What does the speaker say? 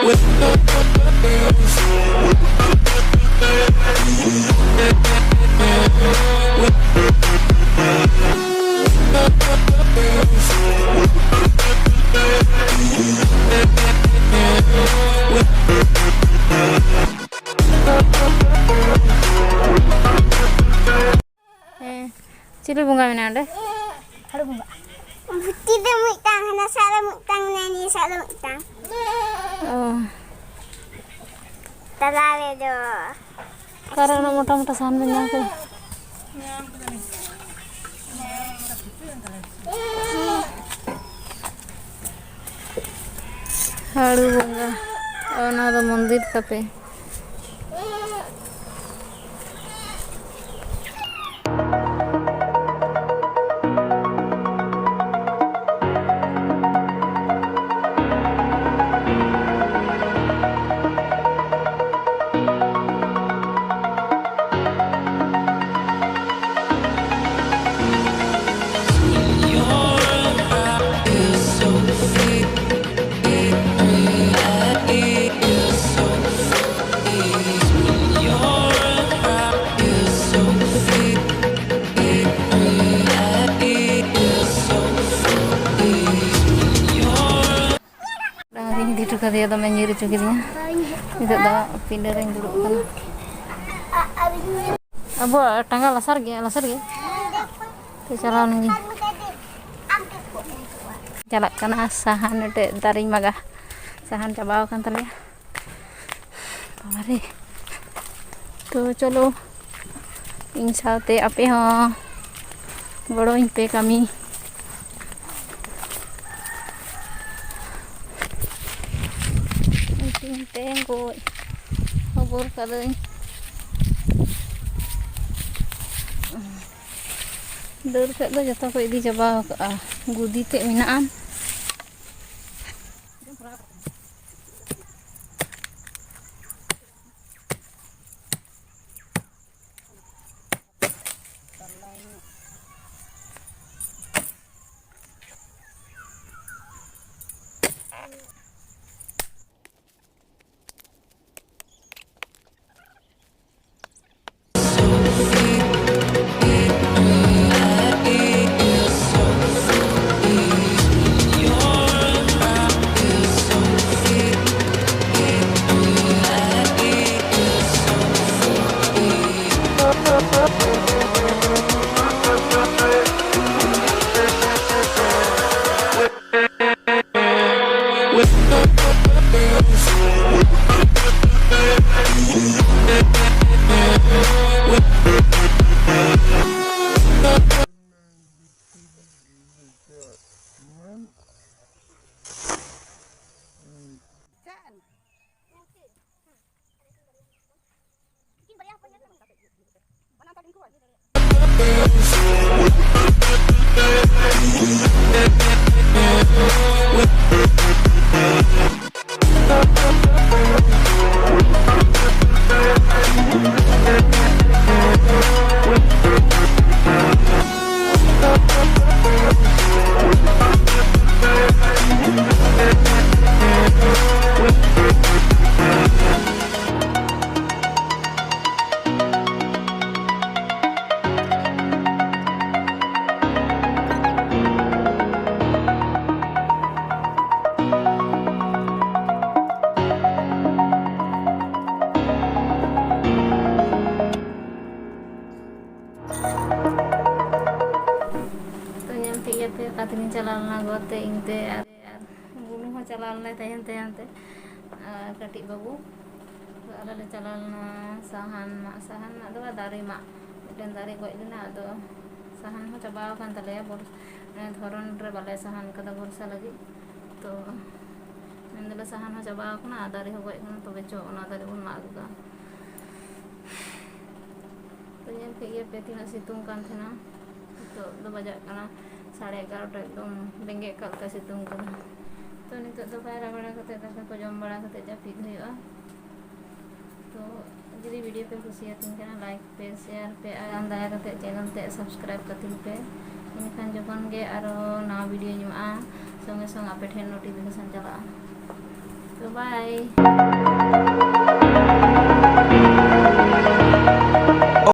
Cili bunga mana ada? Ada bunga. Tidak mutang, hanya salah mutang nani salah mutang. Oh, Terlalu do. karena motor sahan banyak tuh. Haru bunga. Oh, nada mandir tapi. Tidur dia tuh menyiri cukirnya. Itu dah pindah yang dulu kan. Abu tanggal lasar ge. Itu jalan lagi. Jalan kana sahan itu dari magah. Sahan coba kan tadi. Mari. Tuh chalo. Insate ape ho. Boro pe kami. Tengok, obor kadang, dur kat tu jatuh kau ini coba gudi tek minaan. Katanya jalan gote ingte bunuh jalan le tayan te katik babu ada jalan sahan ada dari mak dan dari goi dina ada sahan ho coba kan tale bor thoron re bale sahan kada borsa lagi to nendela sahan ho coba kuna dari ho goi kan to beco ona dari un mak juga to yang ke peti na situng kan thena to do bajak kana 11:30 एकदम बेंगे कल का सितुंग कना तो नितो तो पायरा बड़ा कते दाका को जम बड़ा कते जापिद हुआ तो जदी वीडियो पे कुसियातिन कना लाइक पे शेयर पे आन दाया कते चैनल ते सब्सक्राइब कतिन पे इनखान जखन गे आरो ना वीडियो ᱧᱟᱢᱚᱜᱼᱟ संगे संग आपे ठेन नोटिफिकेशन चला So bye.